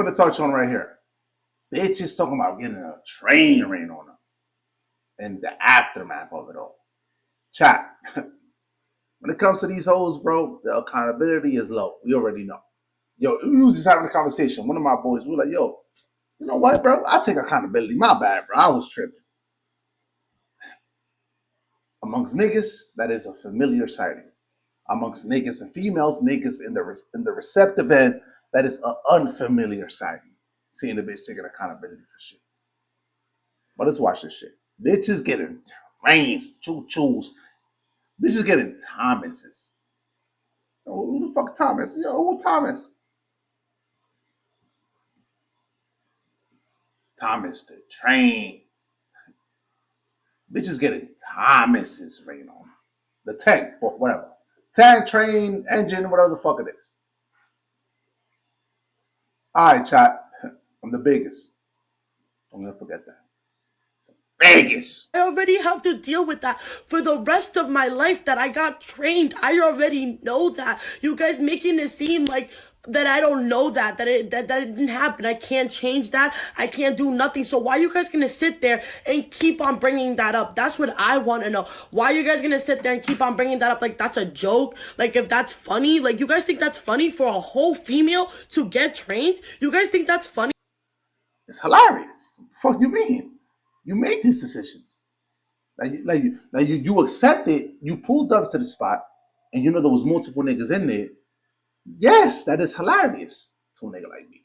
I'm going to touch on right here. Bitches talking about getting a train rain on them and the aftermath of it all. Chat. When it comes to these hoes, bro, the accountability is low. We already know. Yo, we was just having a conversation. One of my boys, we were like, yo, you know what, bro? I take accountability. My bad, bro. I was tripping. Amongst niggas, that is a familiar sighting. Amongst niggas and females, niggas in the receptive end, that is an unfamiliar sighting. Seeing the bitch taking accountability for shit. But let's watch this shit. Bitches getting trains, choo-choos. Bitches getting Thomases. Who the fuck Thomas? Yo, who Thomas? Thomas the train. Bitches getting Thomases rain on. The tank, whatever. Tank, train, engine, whatever the fuck it is. Alright, chat. I'm the biggest. Don't ever forget that. Biggest. I already have to deal with that for the rest of my life that I got trained. I already know that. You guys making it seem like that I don't know that it didn't happen. I can't change that. I can't do nothing. So why are you guys gonna sit there and keep on bringing that up? That's what I want to know. Why are you guys gonna sit there and keep on bringing that up like that's a joke? Like if that's funny? Like you guys think that's funny for a whole female to get trained? You guys think that's funny? It's hilarious. What the fuck you mean? You make these decisions. You accept it. You pulled up to the spot, and you know there was multiple niggas in there. Yes, that is hilarious to a nigga like me.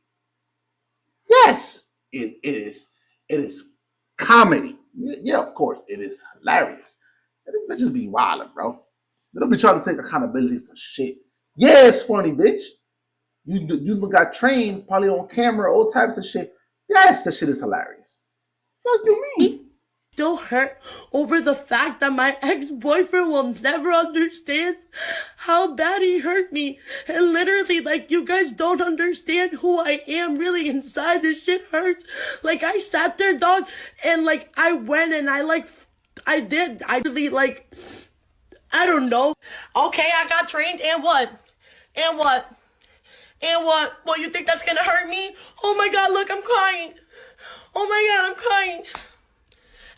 Yes, it is. It is comedy. Yeah, of course, it is hilarious. And these bitches be wildin', bro. They don't be trying to take accountability for shit. Yeah, it's funny, bitch. You got trained probably on camera, all types of shit. Yes, that shit is hilarious. What do you mean? Still hurt over the fact that my ex-boyfriend will never understand how bad he hurt me. And literally, like, you guys don't understand who I am really inside. This shit hurts. Like, I sat there, dog, and, like, I went and I really, like, I don't know. Okay, I got trained, and what? And what? And what? Well, you think that's gonna hurt me? Oh my God, look, I'm crying. Oh my God, I'm crying.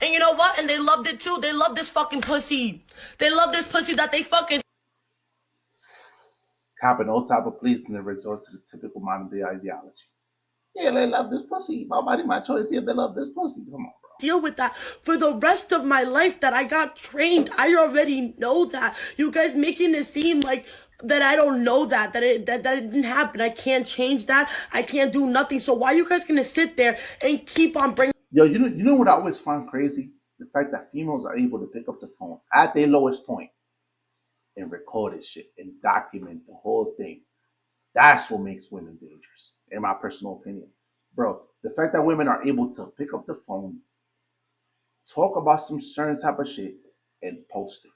And you know what? And they loved it too. They love this fucking pussy. They love this pussy that they fucking... Copping all type of pleasing and resort to the typical modern day ideology. Yeah, they love this pussy. My body, my choice. Yeah, they love this pussy. Come on, bro. Deal with that for the rest of my life that I got trained. I already know that. You guys making it seem like that I don't know that it didn't happen. I can't change that. I can't do nothing. So why are you guys gonna sit there and keep on bringing... Yo, you know what I always find crazy? The fact that females are able to pick up the phone at their lowest point and record this shit and document the whole thing. That's what makes women dangerous, in my personal opinion. Bro, the fact that women are able to pick up the phone, talk about some certain type of shit, and post it.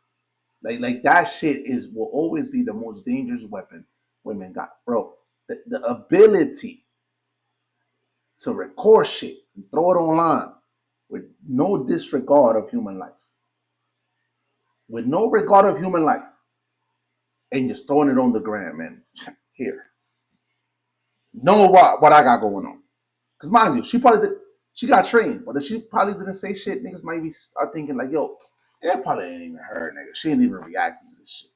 Like that shit will always be the most dangerous weapon women got. Bro, the ability to record shit and throw it online with no disregard of human life. With no regard of human life. And just throwing it on the gram, man. Here. Know what I got going on. Because mind you, she got trained, but if she probably didn't say shit, niggas might be thinking like, yo, that probably ain't even her, nigga. She ain't even reacting to this shit.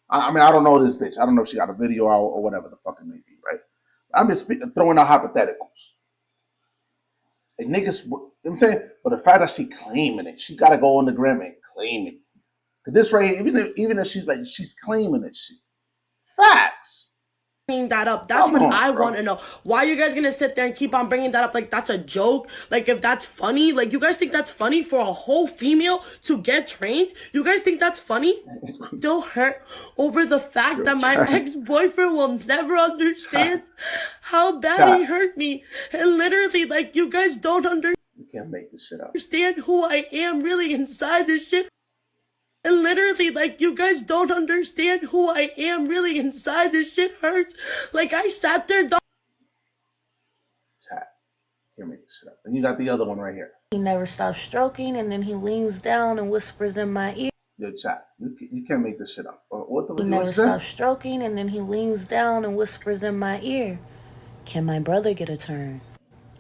I mean, I don't know this bitch. I don't know if she got a video out or whatever the fuck it may be, right? I'm just throwing out hypotheticals. And niggas, you know what I'm saying? But the fact that she claiming it, she got to go on the gram and claim it. Because this right here, even if she's claiming it shit. Facts. That up. That's what I want to know. Why are you guys gonna sit there and keep on bringing that up like that's a joke? Like if that's funny? Like you guys think that's funny for a whole female to get trained? You guys think that's funny? Still hurt over the fact that my ex-boyfriend will never understand how bad he hurt me. And literally, like you guys don't You can't make this shit up. Understand who I am really inside this shit. And literally, like, you guys don't understand who I am really inside. This shit hurts. Like, I sat there... Chat. Can't make this shit up. And you got the other one right here. He never stops stroking, and then he leans down and whispers in my ear. Yo, chat. You can't make this shit up. He never stops stroking, and then he leans down and whispers in my ear. Can my brother get a turn?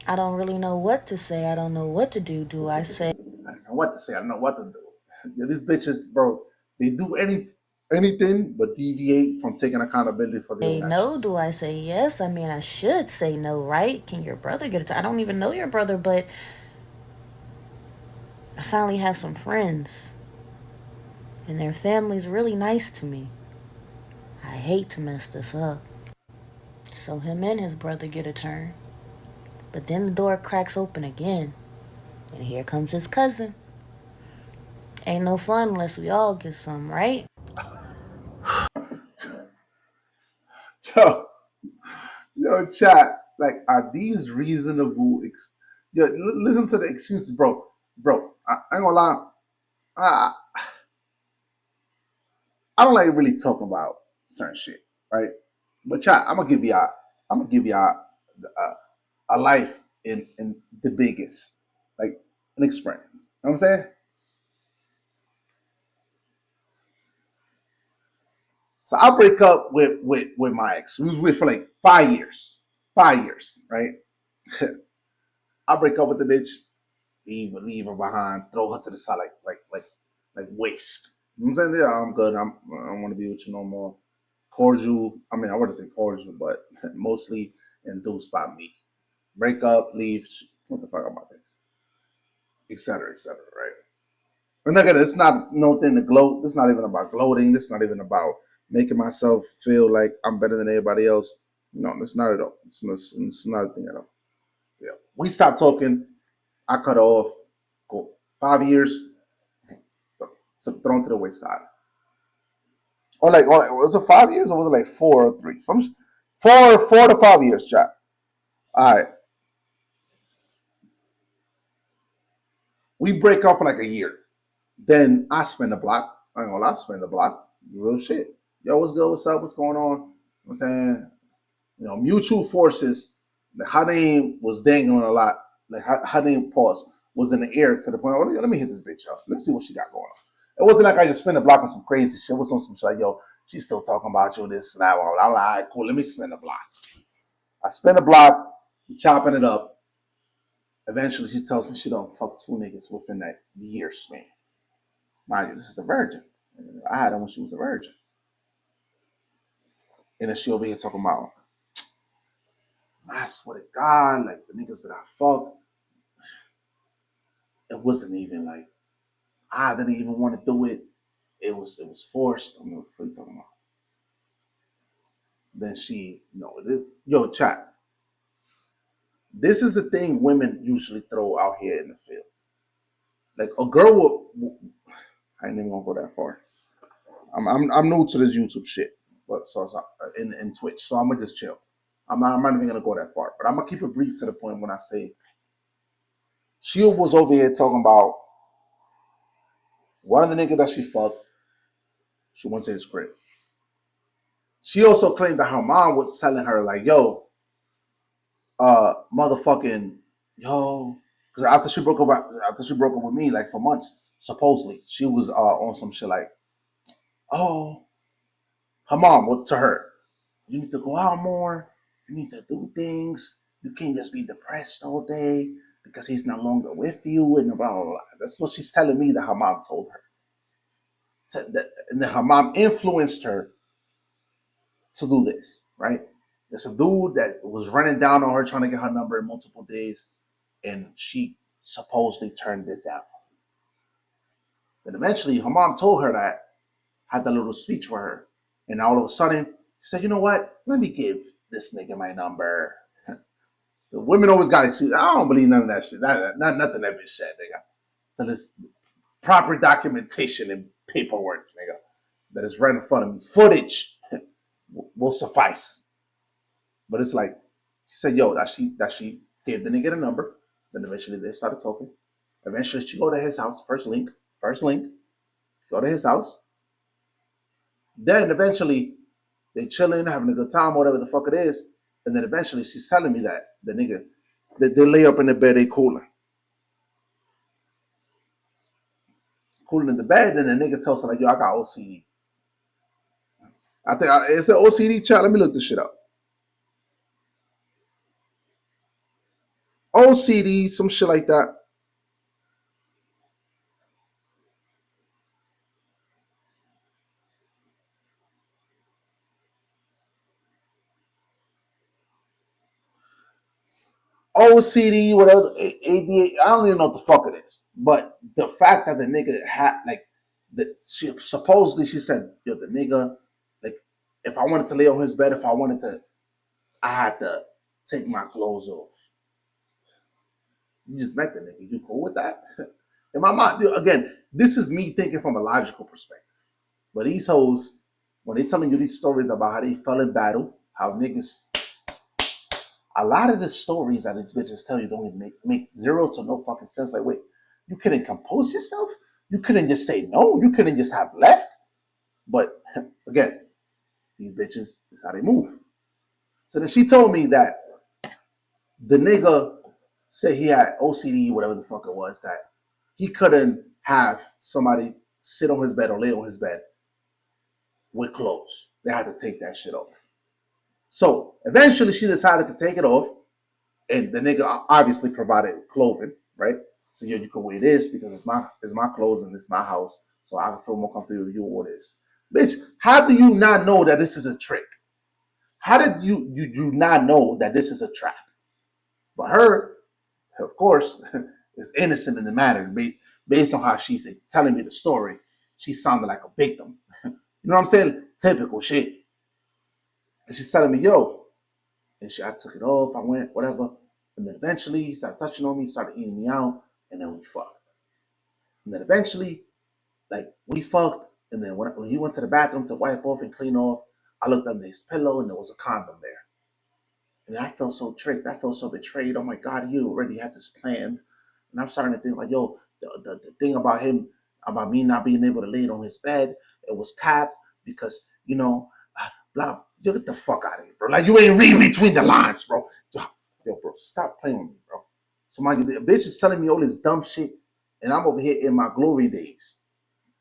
I don't really know what to say. I don't know what to do. Do I say I don't know what to say. I don't know what to do. Yeah, these bitches, bro, they do anything but deviate from taking accountability for their own no? actions. Do I say yes? I mean, I should say no, right? Can your brother get a turn? I don't even know your brother, but I finally have some friends, and their family's really nice to me. I hate to mess this up. So him and his brother get a turn. But then the door cracks open again, and here comes his cousin. Ain't no fun unless we all get some, right? Yo, yo, chat. Like, are these reasonable? Yo, listen to the excuses, bro. Bro, I ain't gonna lie. I, I don't like really talking about certain shit, right? But chat, I'm gonna give y'all a life in the biggest, like an experience. You know what I'm saying? So I break up with my ex. We was with for like 5 years. 5 years, right? I break up with the bitch, leave her behind, throw her to the side like waste. You know what I'm saying? Yeah, I'm good. I don't want to be with you no more. Cordial. I mean, I wouldn't say cordial, but mostly induced by me. Break up, leave. What the fuck about this? Et cetera, right? And again, it's not no thing to gloat. It's not even about gloating. It's not even about making myself feel like I'm better than everybody else. No, it's not at all. It's not a thing at all. Yeah. We stopped talking. I cut her off. Cool. 5 years, so thrown to the wayside. Or like, was it 5 years or was it like 4 or 3? Four to 5 years, Jack. All right. We break up for like a year. Then I spend the block. I ain't gonna lie, spend the block. Real shit. Yo, what's good? What's up? What's going on? You know what I'm saying? Mutual forces. Like her name was dangling a lot. Like her name pause was in the air to the point. Oh, let me hit this bitch up. Let me see what she got going on. It wasn't like I just spin the block on some crazy shit. It was on some shit like, yo, she's still talking about you, this and that. I'm like, all right, cool. Let me spin the block. I spin the block, chopping it up. Eventually, she tells me she don't fuck 2 niggas within that year span. Mind you, this is a virgin. I had her when she was a virgin. And then she over here talking about, I swear to God, like the niggas that I fuck, it wasn't even like I didn't even want to do it. It was forced. I mean, what the fuck you talking about? Then yo, chat. This is the thing women usually throw out here in the field. Like a girl will. I ain't even gonna go that far. I'm new to this YouTube shit, but so in Twitch, so I'm gonna just chill. I'm not even gonna go that far, but I'm gonna keep it brief to the point when I say she was over here talking about one of the niggas that she fucked. She went to his crib. She also claimed that her mom was telling her like, "Yo, motherfucking, yo," because after she broke up with me, like for months, supposedly she was on some shit like, "Oh, her mom what to her, you need to go out more, you need to do things, you can't just be depressed all day because he's no longer with you," and blah blah blah. That's what she's telling me that her mom told her. And then her mom influenced her to do this, right? There's a dude that was running down on her trying to get her number in multiple days, and she supposedly turned it down. Then eventually, her mom told her that, had that little speech for her, and all of a sudden, she said, "You know what? Let me give this nigga my number." The women always got excuse. I don't believe none of that shit. Not nothing that bitch said, nigga. So this proper documentation and paperwork, nigga, that is right in front of me. Footage will suffice. But it's like she said, yo, that she gave the nigga the number. Then eventually they started talking. Eventually she go to his house. First link. Go to his house. Then eventually they chilling, having a good time, whatever the fuck it is. And then eventually she's telling me that the nigga, they lay up in the bed, they cooling in the bed. And the nigga tells her like, yo, I got OCD. I think it's an OCD chat. Let me look this shit up. OCD, some shit like that. OCD, whatever, ADHD, I don't even know what the fuck it is. But the fact that the nigga had, like, she supposedly, she said, yo, the nigga, like, if I wanted to lay on his bed, if I wanted to, I had to take my clothes off. You just met the nigga. You cool with that? In my mind, again, this is me thinking from a logical perspective. But these hoes, when they telling you these stories about how they fell in battle, how niggas, a lot of the stories that these bitches tell you don't even make zero to no fucking sense. Like, wait, you couldn't compose yourself? You couldn't just say no? You couldn't just have left? But again, these bitches, is how they move. So then she told me that the nigga said he had OCD, whatever the fuck it was, that he couldn't have somebody sit on his bed or lay on his bed with clothes. They had to take that shit off. So eventually she decided to take it off, and the nigga obviously provided clothing, right? So yeah, you can wear this because it's my clothes and it's my house, so I can feel more comfortable with you or this. Bitch, how do you not know that this is a trick? How did you do not know that this is a trap? But her, of course, is innocent in the matter. Based on how she's telling me the story, she sounded like a victim. You know what I'm saying? Typical shit. And she's telling me, yo, and I took it off, I went, whatever. And then eventually he started touching on me, started eating me out, and then we fucked. And then eventually, like, we fucked, and then when he went to the bathroom to wipe off and clean off, I looked under his pillow and there was a condom there. And I felt so tricked. I felt so betrayed. Oh my God, he already had this planned. And I'm starting to think like, yo, the thing about him, about me not being able to lay it on his bed, it was tapped because, you know, blah, yo, get the fuck out of here, bro. Like, you ain't reading between the lines, bro. Yo, bro, stop playing with me, bro. Somebody, a bitch is telling me all this dumb shit, and I'm over here in my glory days.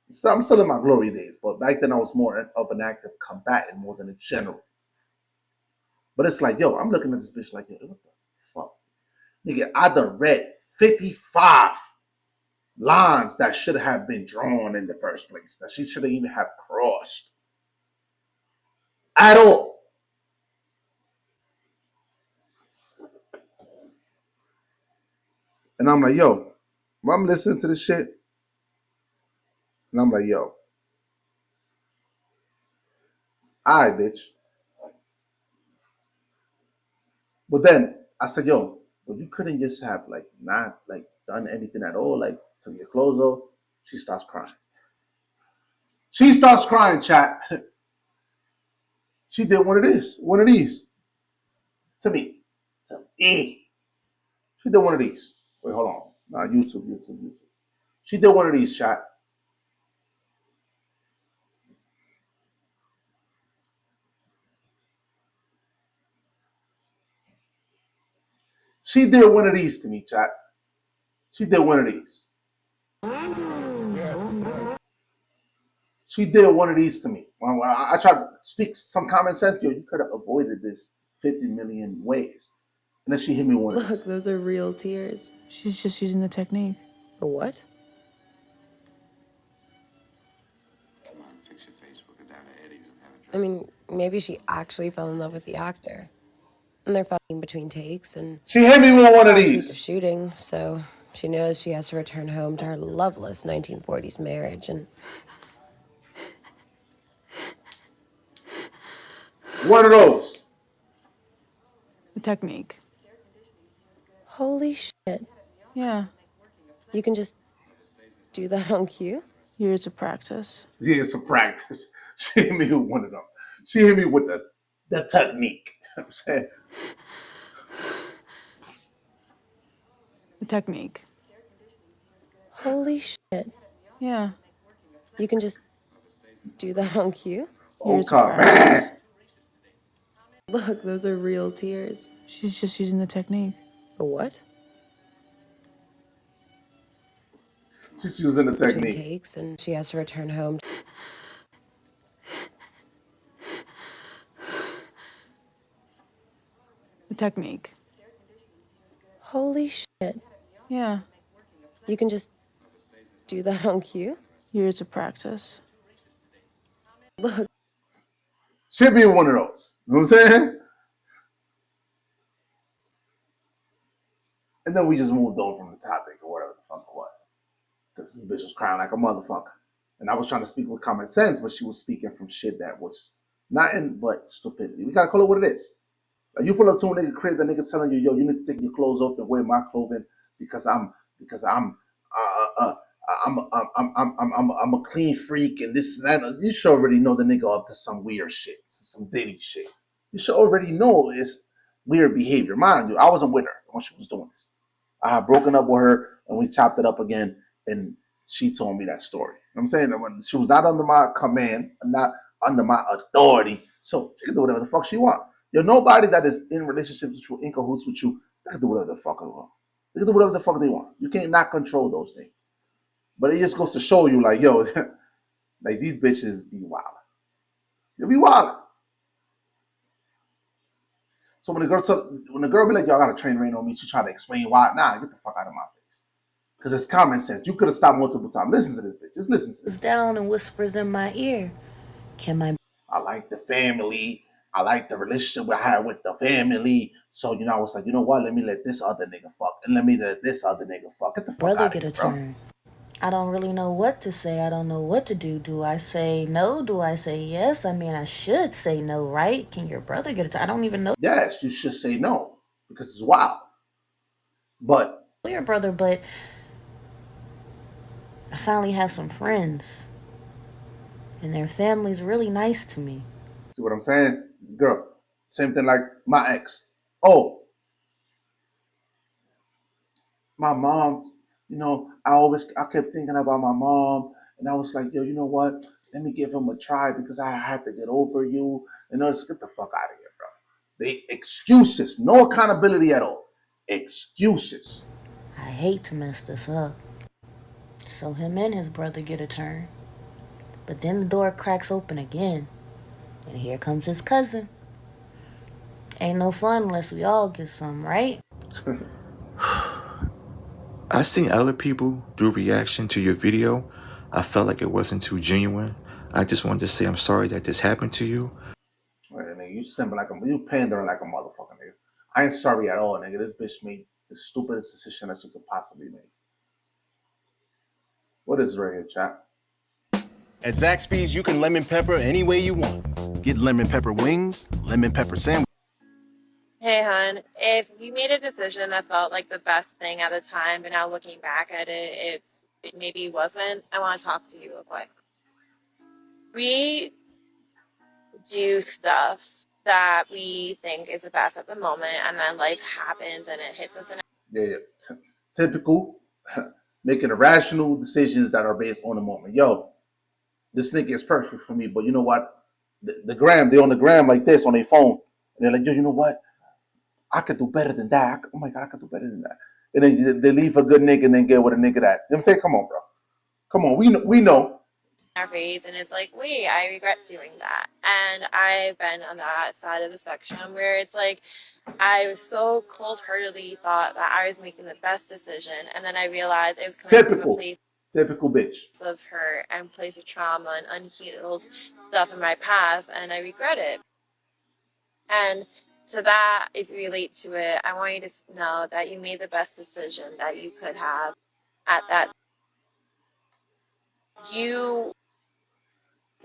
So I'm still in my glory days, but back then I was more of an active combatant more than a general. But it's like, yo, I'm looking at this bitch like, yo, what the fuck? Nigga, I done read 55 lines that should have been drawn in the first place, that she shouldn't even have crossed at all. And I'm like, yo, I'm listening to this shit, and I'm like, yo, all right, bitch. But then I said, yo, but you couldn't just have like not like done anything at all, like took your clothes off. She starts crying. She starts crying, chat. She did one of these to me. To me. She did one of these. Wait, hold on. Nah, YouTube. She did one of these, chat. She did one of these to me, chat. She did one of these. She did one of these to me. When I tried to speak some common sense, yo, you could have avoided this 50 million ways. And then she hit me one of these. Look, those are real tears. She's just using the technique. The what? I mean, maybe she actually fell in love with the actor. And they're fucking between takes, and she hit me with one of last week of these. shooting, so she knows she has to return home to her loveless 1940s marriage, and One of those. The technique. holy shit. Yeah. You can just do that on cue? Years of practice. Years of practice. She hit me with one of them. She hit me with the technique. You know what I'm saying? The technique. Holy shit. Yeah. You can just do that on cue? Oh, come man. Look, those are real tears. She's just using the technique. The what? She's using the Between technique. takes, and she has to return home. The technique. Holy shit. Yeah. You can just do that on cue? Years of practice. Look. She'll be one of those. You know what I'm saying? And then we just moved on from the topic or whatever the fuck it was. Because this bitch was crying like a motherfucker. And I was trying to speak with common sense, but she was speaking from shit that was nothing but stupidity. We gotta call it what it is. Like you pull up to a nigga crib, the nigga telling you, yo, you need to take your clothes off and wear my clothing because uh, uh, I'm a clean freak and this and that. You should already know the nigga up to some weird shit, some Diddy shit. You should already know it's weird behavior. Mind you, I wasn't with her when she was doing this. I had broken up with her and we chopped it up again, and she told me that story. You know what I'm saying? When she was not under my command, not under my authority, so she can do whatever the fuck she want. Yo, nobody that is in relationships with you, in cahoots with you, they can do whatever the fuck they want. They can do whatever the fuck they want. You can't not control those things. But it just goes to show you, like, yo, like these bitches be wild. They be wild. So when the girl be like, yo, I got a train rain on me, she try to explain why. Nah, get the fuck out of my face. Because it's common sense. You could have stopped multiple times. Listen to this bitch. Just listen to this. Down and whispers in my ear. I like the family. I like the relationship I had with the family. So, you know, I was like, you know what? Let me let this other nigga fuck. And let me let this other nigga fuck. Get the fuck Brother out of get here, a bro. turn. I don't really know what to say. I don't know what to do. Do I say no? Do I say yes? I mean, I should say no, right? Can your brother get a turn? I don't even know Yes, you should say no because it's wild. But your brother, but I finally have some friends. And their family's really nice to me. see what I'm saying? Girl, same thing like my ex. Oh, my mom, you know, I kept thinking about my mom, and I was like, yo, you know what? Let me give him a try because I had to get over you. And let's get the fuck out of here, bro. They excuses, no accountability at all. Excuses. I hate to mess this up. So him and his brother get a turn. But then the door cracks open again. And here comes his cousin. Ain't no fun unless we all get some, right? I seen other people do reaction to your video. I felt like it wasn't too genuine. I just wanted to say I'm sorry that this happened to you. Right, nigga, you pandering like a motherfucker, nigga. I ain't sorry at all, nigga. This bitch made the stupidest decision that she could possibly make. What is right here, chat? At Zaxby's, you can lemon pepper any way you want. Get lemon pepper wings, lemon pepper sandwich. Hey, hon, if you made a decision that felt like the best thing at the time, but now looking back at it, it maybe wasn't, I want to talk to you real quick. We do stuff that we think is the best at the moment, and then life happens and it hits us in. Yeah. Typical making irrational decisions that are based on the moment. Yo, this nigga is perfect for me, but you know what? The gram, they on the gram like this on their phone, and they're like, yo, you know what? I could do better than that. Oh my god, I could do better than that. And then they leave a good nigga and then get with a nigga that. You know what I'm saying? Come on, bro. Come on. We know. Our face, and it's like, wait, I regret doing that. And I've been on that side of the spectrum where it's like, I was so cold-heartedly thought that I was making the best decision, and then I realized it was coming from a place Typical bitch of hurt and place of trauma and unhealed stuff in my past, and I regret it. And to that, if you relate to it, I want you to know that you made the best decision that you could have at that. You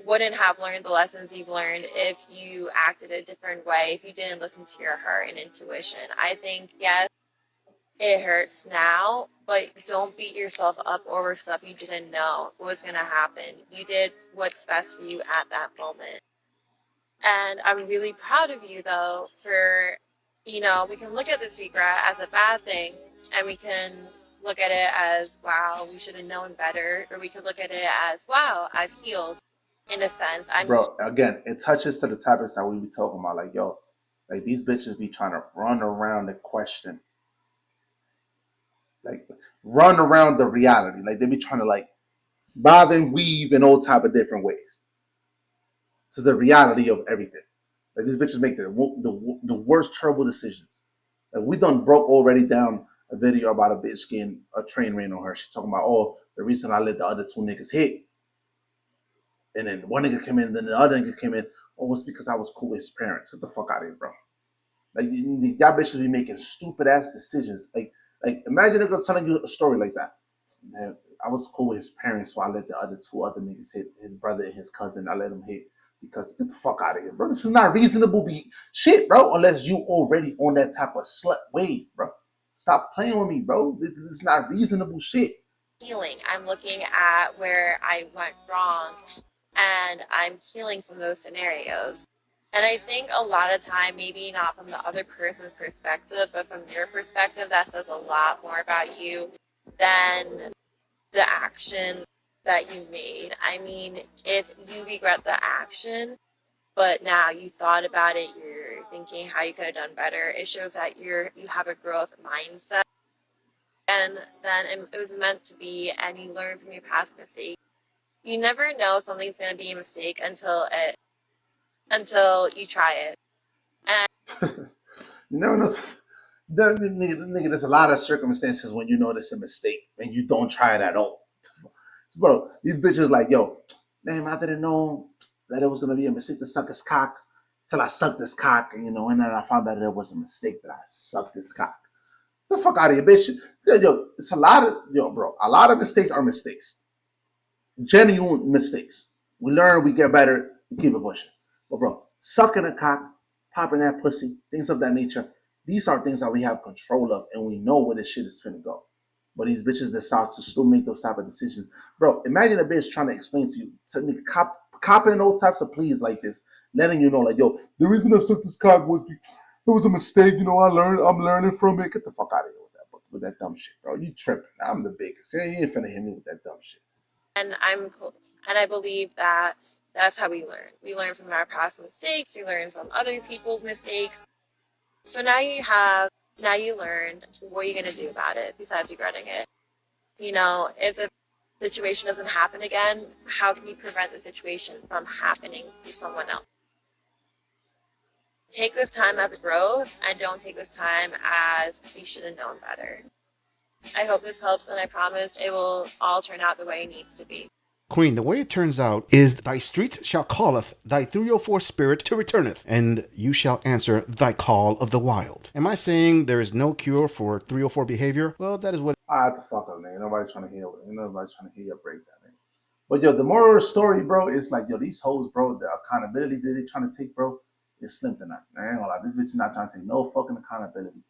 wouldn't have learned the lessons you've learned if you acted a different way, if you didn't listen to your heart and intuition. I think, yes, it hurts now, but don't beat yourself up over stuff you didn't know was going to happen. You did what's best for you at that moment. And I'm really proud of you, though, for, we can look at this regret as a bad thing, and we can look at it as, wow, we should have known better, or we could look at it as, wow, I've healed. In a sense, bro. Again, it touches to the topics that we be talking about. Like, yo, like these bitches be trying to run around the question, like run around the reality. Like they be trying to like bother and weave in all type of different ways to the reality of everything. Like these bitches make the worst terrible decisions. Like we done broke already down video about a bitch getting a train ran on her. She's talking about, oh, the reason I let the other two niggas hit. And then one nigga came in, then the other nigga came in. Oh, it's because I was cool with his parents. Get the fuck out of here, bro. Like, y'all bitches be making stupid ass decisions. Like imagine a girl telling you a story like that. Man, I was cool with his parents, so I let the other niggas hit his brother and his cousin. I let them hit because get the fuck out of here, bro. This is not reasonable shit, bro, unless you already on that type of slut wave, bro. Stop playing with me, bro. This is not reasonable shit. Healing. I'm looking at where I went wrong and I'm healing from those scenarios. And I think a lot of time, maybe not from the other person's perspective, but from your perspective, that says a lot more about you than the action that you made. I mean, if you regret the action, but now you thought about it, you're thinking how you could have done better, it shows that you have a growth mindset. And then it was meant to be, and you learn from your past mistakes. You never know something's going to be a mistake until you try it. And You never know. Nigga, there's a lot of circumstances when you know it's a mistake and you don't try it at all. Bro, these bitches like, yo, man, I didn't know that it was gonna be a mistake to suck his cock till I sucked this cock, and and then I found out it was a mistake that I sucked this cock. The fuck out of here, bitch. Yo, it's a lot of bro. A lot of mistakes are mistakes, genuine mistakes. We learn, we get better, we keep it pushing. But bro, sucking a cock, popping that pussy, things of that nature. These are things that we have control of, and we know where this shit is finna go. But these bitches decide to still make those type of decisions. Bro, imagine a bitch trying to explain to you, copping those types of pleas like this, letting you know, like, yo, the reason I took this cock was it was a mistake. I'm learning from it. Get the fuck out of here with that dumb shit, bro. You tripping? I'm the biggest. You ain't finna hit me with that dumb shit. and I believe that that's how we learn. We learn from our past mistakes. We learn from other people's mistakes. So now you learned what you're gonna do about it besides regretting it. If the situation doesn't happen again, how can you prevent the situation from happening to someone else? Take this time as growth and don't take this time as you should have known better. I hope this helps, and I promise it will all turn out the way it needs to be. Queen, the way it turns out is thy streets shall calleth thy 304 spirit to returneth, and you shall answer thy call of the wild. Am I saying there is no cure for 304 behavior? Well, that is what. I have to fuck up, man. Nobody's trying to hear your breakdown, man. But yo, the moral of the story, bro, is like, yo, these hoes, bro, the accountability that they trying to take, bro, is slim to none. I ain't gonna lie, this bitch is not trying to take no fucking accountability.